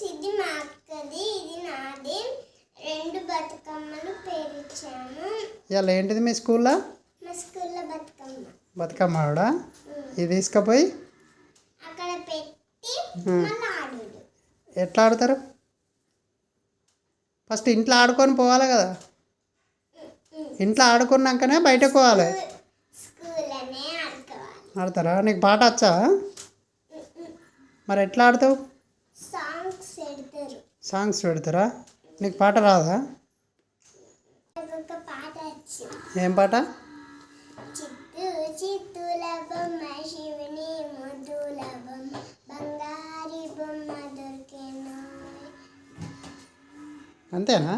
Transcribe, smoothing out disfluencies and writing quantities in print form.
ఇది మా అక్కది, ఇది నాది. 2 బతుకమ్మలు పేర్చాము. ఇవాళ ఏంటిది మీ స్కూల్లో? మా స్కూల్లో బతుకమ్మ. బతుకమ్మ ఆవిడ ఇది తీసుకుపోయి అక్కడ పెట్టి మళ్ళీ ఆడుడు. ఎట్లా ఆడతారు? ఫస్ట్ ఇంట్లో ఆడుకొని పోవాలి కదా. ఇంట్లో ఆడుకున్నాకనే బయటకు పోవాలి. స్కూల్లోనే ఆడుకోవాలి. ఆడతారా? నీకు పాట వచ్చా? మరి ఎట్లా ఆడతావు? సాంగ్స్ పెడతారు. సాంగ్స్ పెడతారా? నీకు పాట రాదా? ఒక పాట వచ్చింది. ఏం పాట? చిత్తూ చిత్తుల బొమ్మ శివుని ముద్దుల బొమ్మ బంగారి బొమ్మ దొరికెను. అంతేనా?